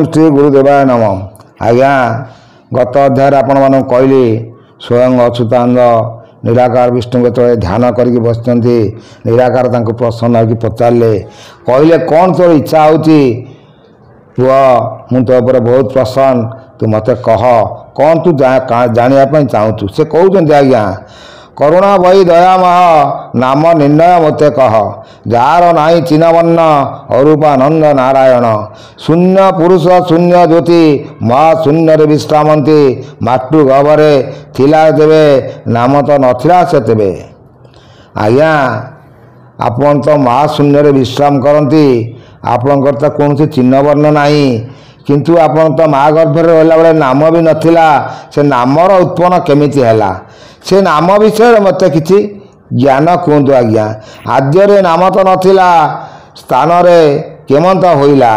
श्री गुरुदेवाय नमः। आज्ञा गत अध्याय आपण मानक कहली स्वयं अच्युतानंद निराकार विष्णु के ध्यान करके बसते निराकार प्रसन्न होकर पचारे कहले कौन तोर इच्छा होची पुआ मु तो ऊपर बहुत प्रसन्न तू मत कह कौन तू जानापी चाहूँ से कहते आज्ञा करुणा वही दया मह नाम निर्णय मते कह जार नाई चिन्हवर्ण अरूपानंद नारायण शून्य पुरुष शून्य ज्योति महाशून्य विश्रामती मातृ गभरे थिला तेबे नाम तो नथिला से तेबे आज्ञा आपण तो महाशून्य विश्राम करती आपणकर तो कौन चिन्ह वर्ण नहीं किंतु आपण तो माँ गर्भर रहा बेले नाम भी नथिला से नामर उत्पन्न केमिति हैला से नाम विषय मत किसी ज्ञान कहतु आज्ञा आद्य नाम तो नथिला स्थान केमंत होइला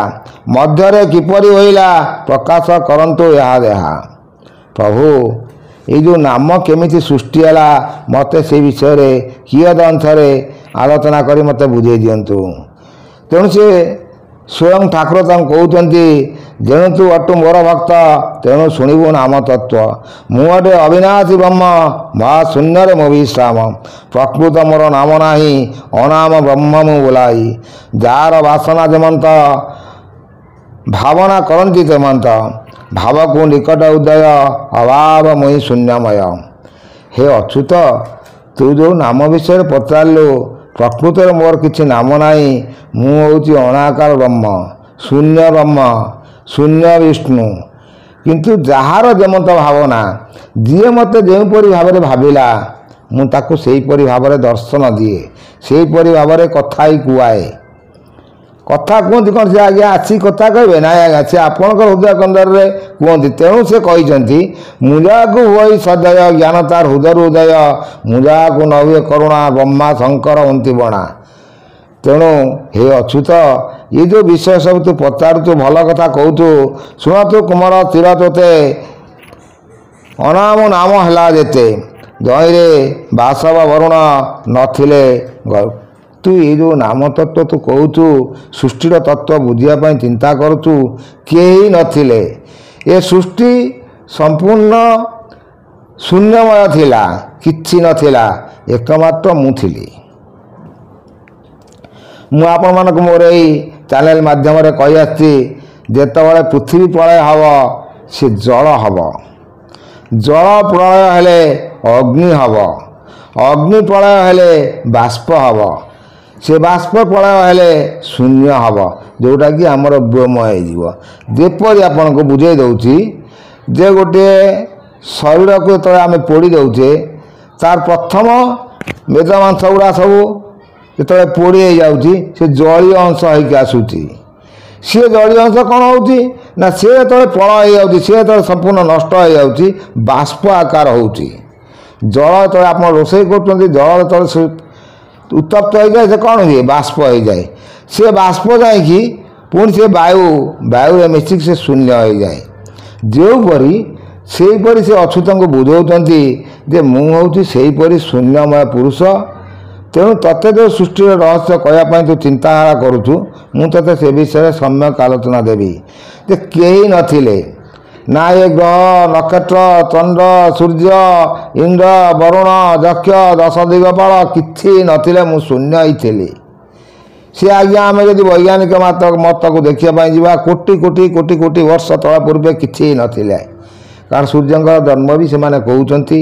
मध्य किपरि होइला प्रकाश करंतु यहाँ प्रभु ये जो नाम केमिति सृष्टि है मत से विषय कियद अंशरे आलोचना करी मत बुझे दिंतु तेणु से स्वयं ठाकुर कहते जेणु तू अटु मोर भक्त तेणु शुणु नाम तत्व मुझे अविनाशी ब्रह्म महाशून्य मो विश्राम प्रकृत मोर नाम नाही अनाम ब्रह्म मु बोलाई जार वासना जेमंत भावना करती तेमंत भाव को निकट उदय अभाव मुई शून्यमय हे अच्युत तू जो नाम विषय पचारू प्रकृत मोर किसी नाम नाही मुझे अनाकार ब्रह्म शून्य विष्णु किंतु जार जमत भावना जी मत जोपरी भाव में भाविला मुझे से भाव में दर्शन दिए से भाव में कथा ही कुआए कथा कहते कौन से आज्ञा आसी कथा कहे ना आज्ञा से आपण हृदय कंदर कहते तेणु से कहते मुजा को हुई सदय ज्ञान तार हृदय उदय मुजा को न हुए करुणा ब्रह्मा शंकर अंति बणा तेणु हे अच्युत ये जो विषय सब तू पचारू तू भल कथा कहतु शुण तू कुमार तीर तोते अनाम नाम है जेते दहीरे बासव वरुण नथिले तू ये जो नाम तत्व तू कहतु सृष्टिर तत्व बुझापी चिंता करूँ किए नथिले ये सृष्टि संपूर्ण शून्यमय थिला किछि नथिला एकमात्र मु थिली मु आपण मानक मोर यही चैनल माध्यम कही आसी जेतबले पृथ्वी प्रलय हम से जल हम जल प्रलय हेले अग्नि हम अग्नि प्रलय हेले बाष्प हम से बाष्प प्रलय हेले शून्य हम जोटा कि आमर व्योमय जेपरी आपन को बुझे दउची जे गोटे शरीर को तो आम पोड़ी दउचे तार प्रथम मेद मांस गुड़ा सब जो पोड़ी हो जाऊँगी से जलीय अंश होकर आसूची सी जलीय अंश कौन होती ना सी जो प्रलय हो सी जो संपूर्ण नष्ट हो जाऊँगी बाष्प आकार होती जल जो आप रोषे कर जल जो उत्तप्त हो जाए से कौन हुए बाष्प हो जाए सी बाष्प जाकि पुणी से वायु मिसिक से शून्य हो जाए जोपरी से अच्युत को बुझाऊँगी जे मुझे से शून्यमय पुरुष तेणु तते जो सृष्टि रहस्य कहवाई तू चिंताधारा करुचु मुझे से विषय सम्यक आलोचना देवी जे कई नथिले ना ये ग्रह नक्षत्र चंद्र सूर्य इंद्र वरुण दक्ष दश दिगपाल किछि नथिले मु शून्य ही थी सी आज्ञा आम जब वैज्ञानिक मत को देखापी जा कोटि कोटि कोटि कोटि वर्ष तला पूर्वे किछि नथिले कारण सूर्य जन्म भी से कहते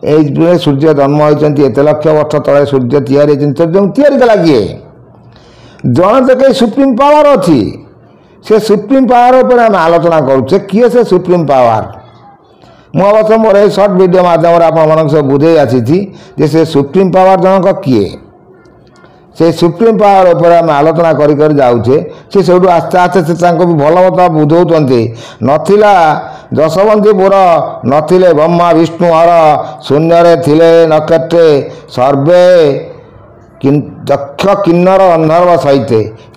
ये सूर्य जन्म होती एत लक्ष वर्ष तले सूर्य तैयारी सूर्य कला किए जन तो कई सुप्रीम पावर अच्छी से सुप्रीम पावर उपर आम आलोचना करुचे किए से सुप्रीम पावर मुझे मोर ये सर्ट वीडियो माध्यम आप सब बुझे आसी से सुप्रीम पावर जनक किए से सुप्रीम पावर उपर आम आलोचना कर जाऊे सी सब आस्ते आस्ते से भी भल मत बुझाते नथिला जशवंतीपुर नथिले ब्रह्मा विष्णु हर शून्य थिले नक्षत्रे सर्वे दक्ष किन्नर गंधर्व सहित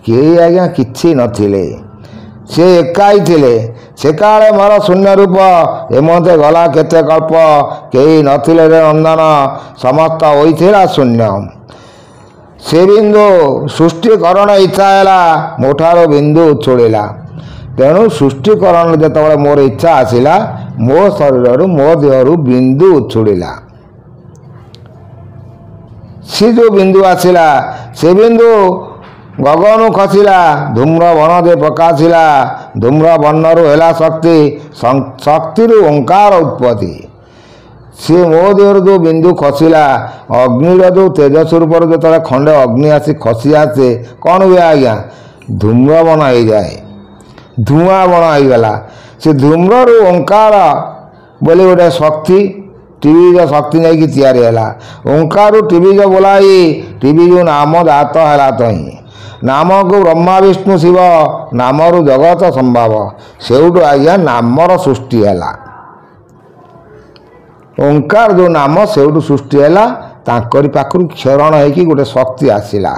किए आज्ञा किछि नथिले से एकाई थिले से काले मोर शून्य रूप एमते गला केते कल्प कई नथिले रे नंदन समस्त होइथिला शून्य से बिंदु सृष्टिकरण इच्छा है मोठार बिंदु उछोड़ा ତେଣୁ ସୃଷ୍ଟିକରଣ ଯେତେବେଳେ ମୋର ଇଚ୍ଛା ଆସିଲା ମୋ ଶରୀରରୁ ମୋ ଦେହରୁ ବିନ୍ଦୁ ଉଛୁଳିଲା। ସେ ଯେଉଁ ବିନ୍ଦୁ ଆସିଲା ସେ ବିନ୍ଦୁ ଗଗନରୁ ଖସିଲା, ଧୂମ୍ର ବନ ଦେଇ ପ୍ରକାଶିଲା। ଧୂମ୍ର ବନରୁ ହେଲା ଶକ୍ତି, ଶକ୍ତିରୁ ଓଙ୍କାର ଉତ୍ପତ୍ତି। ସିଏ ମୋ ଦେହରୁ ଯେଉଁ ବିନ୍ଦୁ ଖସିଲା, ଅଗ୍ନିର ଯେଉଁ ତେଜ ସ୍ୱରୂପରୁ ଯେତେବେଳେ ଖଣ୍ଡେ ଅଗ୍ନି ଆସି ଖସି ଆସେ କ'ଣ ହୁଏ ଆଜ୍ଞା? ଧୂମ୍ରବନ ହେଇଯାଏ, ଧୂଆଁ ବଣ ହେଇଗଲା। ସେ ଧୂମ୍ରରୁ ଓଙ୍କାର ବୋଲି ଗୋଟେ ଶକ୍ତି, ଟିଭିଜ ଶକ୍ତି ନେଇକି ତିଆରି ହେଲା। ଓଙ୍କାରରୁ ଟିଭିଜ ବୋଲାଇ ଟିଭିଜ ନାମ ଜାତ ହେଲା ତହିଁ। ନାମକୁ ବ୍ରହ୍ମା ବିଷ୍ଣୁ ଶିବ, ନାମରୁ ଜଗତ ସମ୍ଭବ। ସେଇଠୁ ଆଜ୍ଞା ନାମର ସୃଷ୍ଟି ହେଲା। ଓଙ୍କାର ଯେଉଁ ନାମ ସେଇଠୁ ସୃଷ୍ଟି ହେଲା, ତାଙ୍କରି ପାଖରୁ କ୍ଷରଣ ହେଇକି ଗୋଟେ ଶକ୍ତି ଆସିଲା।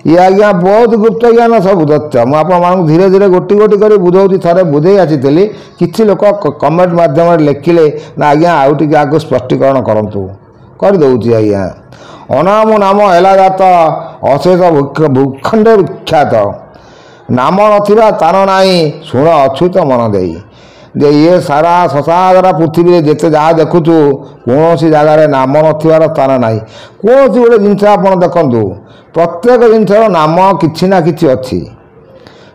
ଇଏ ଆଜ୍ଞା ବହୁତ ଗୁପ୍ତ ଜ୍ଞାନ ସବୁ ତଥ୍ୟ ମୁଁ ଆପଣମାନଙ୍କୁ ଧୀରେ ଧୀରେ ଗୋଟି ଗୋଟି କରି ବୁଝାଉଛି। ଥରେ ବୁଝେଇ ଆସିଥିଲି, କିଛି ଲୋକ କମେଣ୍ଟ ମାଧ୍ୟମରେ ଲେଖିଲେ ନା ଆଜ୍ଞା ଆଉ ଟିକେ ଆଗକୁ ସ୍ପଷ୍ଟୀକରଣ କରନ୍ତୁ, କରିଦେଉଛି ଆଜ୍ଞା। ଅନାମ ନାମ ହେଲା ଜାତ, ଅଶେଷ ଭୂଖଣ୍ଡେ ବିଖ୍ୟାତ। ନାମ ନଥିବା ସ୍ଥାନ ନାହିଁ, ଶୁଣ ଅଚ୍ୟୁତ ମନ ଦେଇ। ଯେ ଇଏ ସାରା ସଂସାର ପୃଥିବୀରେ ଯେତେ ଯାହା ଦେଖୁଛୁ, କୌଣସି ଜାଗାରେ ନାମ ନଥିବାର ସ୍ଥାନ ନାହିଁ। କୌଣସି ଗୋଟେ ଜିନିଷ ଆପଣ ଦେଖନ୍ତୁ, ପ୍ରତ୍ୟେକ ଜିନିଷର ନାମ କିଛି ନା କିଛି ଅଛି।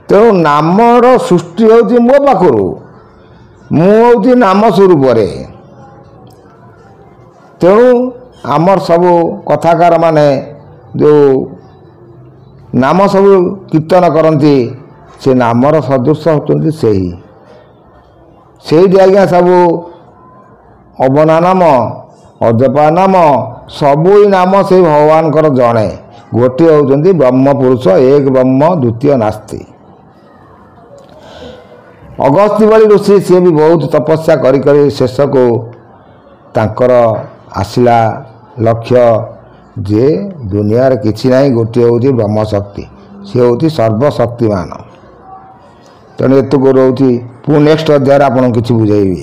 ତେଣୁ ନାମର ସୃଷ୍ଟି ହେଉଛି ମୋ ପାଖରୁ, ମୁଁ ହେଉଛି ନାମ ସ୍ୱରୂପରେ। ତେଣୁ ଆମର ସବୁ କଥାକାର ମାନେ ଯେଉଁ ନାମ ସବୁ କୀର୍ତ୍ତନ କରନ୍ତି, ସେ ନାମର ସଦୃଶ ହେଉଛନ୍ତି ସେଇଠି ଆଜ୍ଞା ସବୁ ଅବନା ନାମ, ଅଜପା ନାମ, ସବୁ ନାମ ସେଇ ଭଗବାନଙ୍କର ଜଣେ। ଗୋଟିଏ ହେଉଛନ୍ତି ବ୍ରହ୍ମ ପୁରୁଷ, ଏକ ବ୍ରହ୍ମ ଦ୍ୱିତୀୟ ନାସ୍ତି। ଅଗସ୍ତ୍ୟ ଭଳି ଋଷି ସିଏ ବି ବହୁତ ତପସ୍ୟା କରି କରି ଶେଷକୁ ତାଙ୍କର ଆସିଲା ଲକ୍ଷ୍ୟ ଯେ ଦୁନିଆରେ କିଛି ନାହିଁ, ଗୋଟିଏ ହେଉଛି ବ୍ରହ୍ମଶକ୍ତି, ସିଏ ହେଉଛି ସର୍ବଶକ୍ତିମାନ। ତେଣୁ ଏତକୁ ରହୁଛି, ପୁଣି ନେକ୍ସଟ ଅଧ୍ୟାୟରେ ଆପଣଙ୍କୁ କିଛି ବୁଝେଇବି।